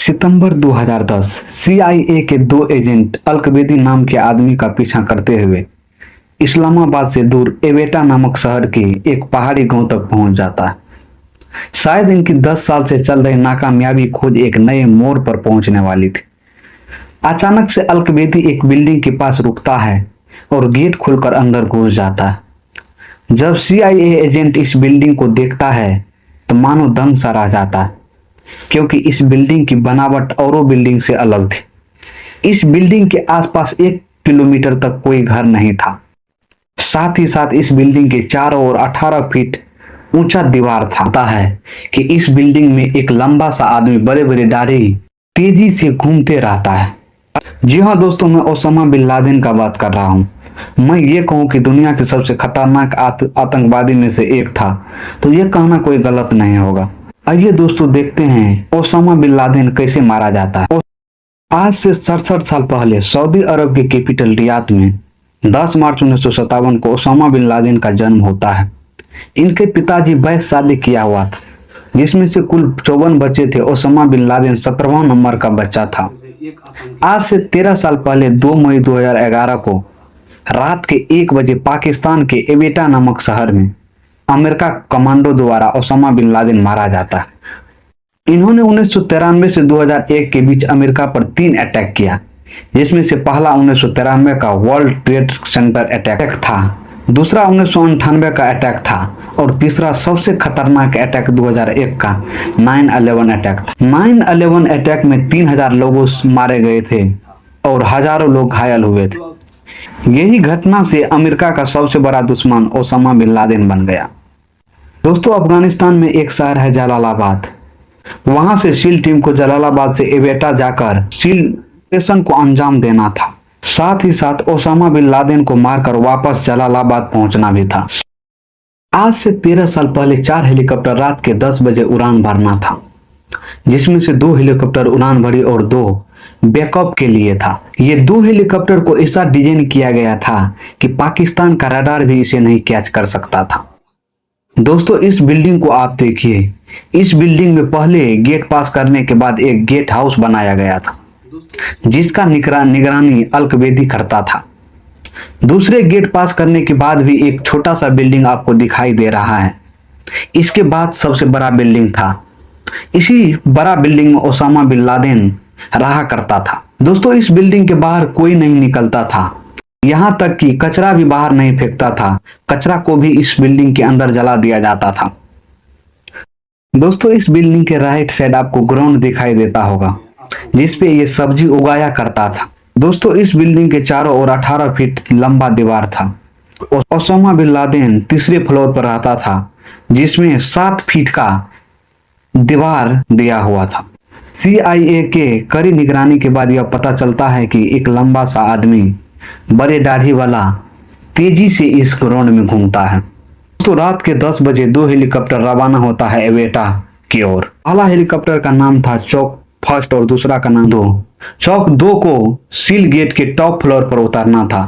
सितंबर 2010 CIA के दो agent अल-कवेदी नाम के आदमी का पीछा करते हुए इस्लामाबाद से दूर एवेटा नामक शहर के एक पहाड़ी गांव तक पहुंच जाता है। शायद इनकी 10 साल से चल रही नाकामयाबी खोज एक नए मोड़ पर पहुंचने वाली थी। अचानक से अल-कवेदी एक बिल्डिंग के पास रुकता है और गेट खोलकर अंदर घुस जाता है। जब सीआईए एजेंट इस बिल्डिंग को देखता है तो मानो दंग सा रह जाता है, क्योंकि इस बिल्डिंग की बनावट औरों बिल्डिंग से अलग थी। इस बिल्डिंग के आसपास 1 किलोमीटर तक कोई घर नहीं था। साथ ही साथ इस बिल्डिंग के चारों ओर 18 फीट ऊंचा दीवार था। पता है कि इस बिल्डिंग में एक लंबा सा आदमी बड़े बड़े दाढ़ी तेजी से घूमते रहता है। जी हाँ दोस्तों, मैं ओसामा बिन लादेन का बात कर रहा हूँ। मैं ये कहूँ कि दुनिया के सबसे खतरनाक आतंकवादी में से एक था तो ये कहना कोई गलत नहीं होगा। आइए दोस्तों देखते हैं ओसामा बिन लादेन कैसे मारा जाता है। आज से 67 साल पहले सऊदी अरब के कैपिटल रियाद में 10 मार्च 1957 को ओसामा बिन लादेन का जन्म होता है। इनके पिताजी 22 शादी किया हुआ था, जिसमें से कुल 54 बच्चे थे। ओसामा बिन लादेन 17वां नंबर का बच्चा था। आज से 13 साल पहले 2 मई 2011 को रात के 1 बजे पाकिस्तान के एवेटा नामक शहर में अमेरिका कमांडो द्वारा ओसामा बिन लादेन मारा जाता है। इन्होंने 1993 से 2001 के बीच अमेरिका पर 3 अटैक किया, जिसमें से पहला 1993 का वर्ल्ड ट्रेड सेंटर अटैक था, दूसरा 1998 का अटैक था और तीसरा सबसे खतरनाक अटैक 2001 का 9/11 अटैक था। 9/11 अटैक में 3000 लोग मारे गए थे और हजारों लोग घायल हुए थे। यही घटना से अमेरिका का सबसे बड़ा दुश्मन ओसामा बिन लादेन बन गया। दोस्तों, अफगानिस्तान में एक शहर है जलालाबाद। वहां से सील टीम को जलालाबाद से एवेटा जाकर सील ऑपरेशन को अंजाम देना था। साथ ही साथ ओसामा बिन लादेन को मारकर वापस जलालाबाद पहुंचना भी था। आज से 13 साल पहले 4 हेलीकॉप्टर रात के 10 बजे उड़ान भरना था, जिसमें से 2 हेलीकॉप्टर उड़ान भरी और 2 बैकअप के लिए था। ये 2 हेलीकॉप्टर को ऐसा डिजाइन किया गया था कि पाकिस्तान का रडार भी इसे नहीं कैच कर सकता था। दोस्तों, इस बिल्डिंग को आप देखिए। इस बिल्डिंग में पहले गेट पास करने के बाद एक गेट हाउस बनाया गया था, जिसका निगरानी अल-कवेदी करता था। दूसरे गेट पास करने के बाद भी एक छोटा सा बिल्डिंग आपको दिखाई दे रहा है। इसके बाद सबसे बड़ा बिल्डिंग था। इसी बड़ा बिल्डिंग में ओसामा बिन लादेन रहा करता था। दोस्तों, इस बिल्डिंग के बाहर कोई नहीं निकलता था, यहाँ तक कि कचरा भी बाहर नहीं फेंकता था। कचरा को भी इस बिल्डिंग के अंदर जला दिया जाता था। दोस्तों, इस बिल्डिंग के राइट साइड आपको ग्राउंड दिखाई देता होगा, जिसपे ये सब्जी उगाया करता था। दोस्तों, इस बिल्डिंग के चारों ओर 18 फीट लंबा दीवार था। ओसामा बिन लादेन तीसरे फ्लोर पर रहता था, जिसमें 7 फीट का दीवार दिया हुआ था। सीआईए के कड़ी निगरानी के बाद यह पता चलता है कि एक लंबा सा आदमी बड़े दाढ़ी वाला तेजी से इस ग्राउंड में घूमता है। तो रात के 10 बजे 2 हेलीकॉप्टर रवाना होता है एवेटा की ओर। पहला हेलीकॉप्टर का नाम था चौक फर्स्ट और दूसरा का नाम 2। चौक 2 को सील गेट के टॉप फ्लोर पर उतारना था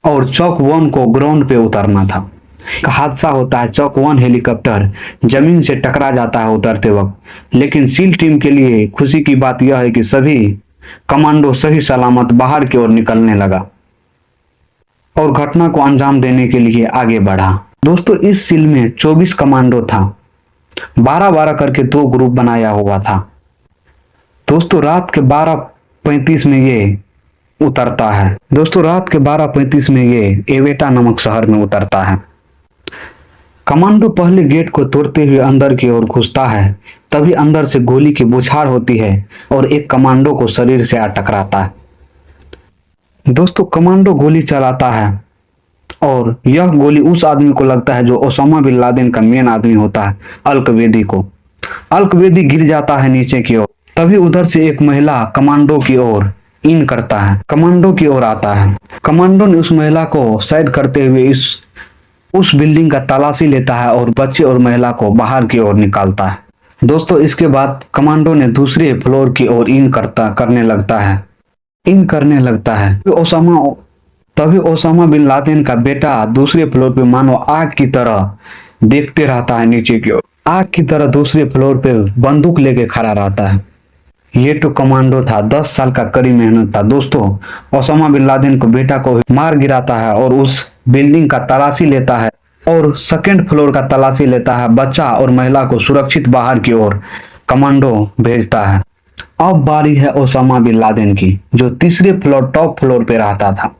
और चौक 1 को ग्राउंड पे उतारना था। एक हादसा होता है। चौक 1 हेलीकॉप्टर जमीन से टकरा जाता है उतरते वक्त, लेकिन सील टीम के लिए खुशी की बात यह है कि सभी कमांडो सही सलामत बाहर की ओर निकलने लगा और घटना को अंजाम देने के लिए आगे बढ़ा। दोस्तों, इस सील में 24 कमांडो था। 12-12 करके 2 ग्रुप बनाया हुआ था। दोस्तों, रात के 12:35 में ये उतरता है। दोस्तों, रात के 12:35 में ये एवेटा नामक शहर में उतरता है। कमांडो पहले गेट को तोड़ते हुए अंदर की ओर घुसता है, तभी अंदर से गोली की बौछार होती है और एक कमांडो को शरीर से टकराता है। दोस्तों, कमांडो गोली चलाता है और यह गोली उस आदमी को लगता है जो ओसामा बिन लादेन का मेन आदमी होता है, अल-कवेदी को। अल-कवेदी गिर जाता है नीचे की ओर। तभी उधर से एक महिला कमांडो की ओर इन करता है, कमांडो की ओर आता है। कमांडो ने उस महिला को साइड करते हुए उस बिल्डिंग का तलाशी लेता है और बच्चे और महिला को बाहर की ओर निकालता है। दोस्तों, इसके बाद कमांडो ने दूसरे फ्लोर की ओर इन करने लगता है। तभी ओसामा बिन लादेन का बेटा दूसरे फ्लोर पे मानो आग की तरह देखते रहता है नीचे की ओर। आग की तरह दूसरे फ्लोर पे बंदूक लेके खड़ा रहता है। ये तो कमांडो था, 10 साल का कड़ी मेहनत था। दोस्तों, ओसामा बिन लादेन को बेटा को मार गिराता है और उस बिल्डिंग का तलाशी लेता है और सेकंड फ्लोर का तलाशी लेता है। बच्चा और महिला को सुरक्षित बाहर की ओर कमांडो भेजता है। अब बारी है ओसामा बिन लादेन की, जो तीसरे फ्लोर टॉप फ्लोर पे रहता था।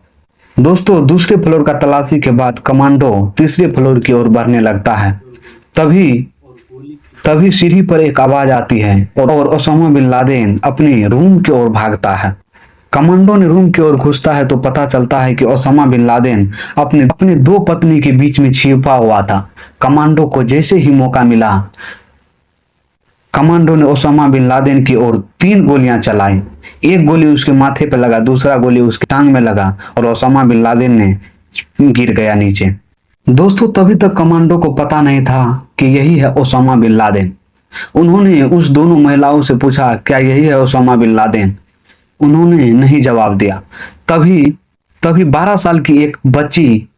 दोस्तों, दूसरे फ्लोर का तलाशी के बाद कमांडो तीसरे फ्लोर की ओर बढ़ने लगता है। तभी तभी सीढ़ी पर एक आवाज आती है और ओसामा बिन लादेन अपने रूम की ओर भागता है। कमांडो ने रूम की ओर घुसता है तो पता चलता है कि ओसामा बिन लादेन अपने दो पत्नी के बीच में छिपा हुआ था। कमांडो को जैसे ही मौका मिला, कमांडो ने ओसामा बिन लादेन की ओर 3 गोलियां चलाई। एक गोली उसके माथे पे लगा, दूसरा गोली उसकी टांग में लगा और ओसामा बिन लादेन ने गिर गया नीचे। दोस्तों, तभी तक कमांडो को पता नहीं था कि यही है ओसामा बिन लादेन। उन्होंने उस दोनों महिलाओं से पूछा, क्या यही है ओसामा बिन लादेन? उन्होंने नहीं जवाब दिया। तभी तभी 12 साल की एक बच्ची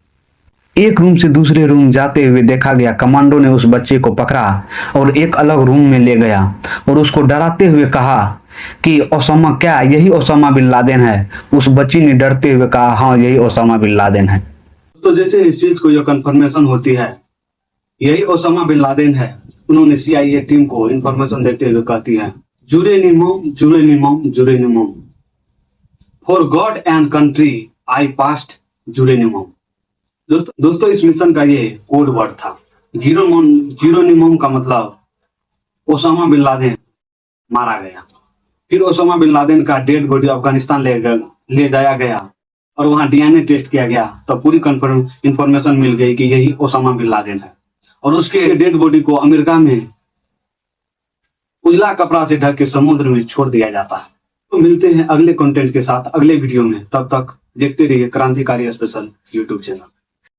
एक रूम से दूसरे रूम जाते हुए देखा गया। कमांडो ने उस बच्चे को पकड़ा और एक अलग रूम में ले गया और उसको डराते हुए कहा कि ओसामा, क्या यही ओसामा बिन लादेन है? उस बच्ची ने डरते हुए कहा, हाँ, यही ओसामा बिन लादेन है। तो जैसे इस चीज को जो कंफर्मेशन होती है, यही ओसामा बिन लादेन है, उन्होंने CIA टीम को इंफॉर्मेशन देते हुए कहती है, जुरेनिमम जुरेनिमम जुरेनिमम, for God and country I past जुरेनिमम। दोस्तों, इस मिशन का ये कोड वर्ड था। जीरोनिमम का मतलब ओसामा बिन लादेन मारा गया। फिर ओसामा बिन लादेन का डेड बॉडी अफगानिस्तान ले जाया गया और वहां DNA टेस्ट किया गया। तब पूरी इंफॉर्मेशन मिल गई कि यही ओसामा बिन लादेन है और उसके डेड बॉडी को अमेरिका में उजला कपड़ा से ढक के समुद्र में छोड़ दिया जाता है। तो मिलते हैं अगले कंटेंट के साथ अगले वीडियो में। तब तक देखते रहिए क्रांतिकारी स्पेशल YouTube चैनल।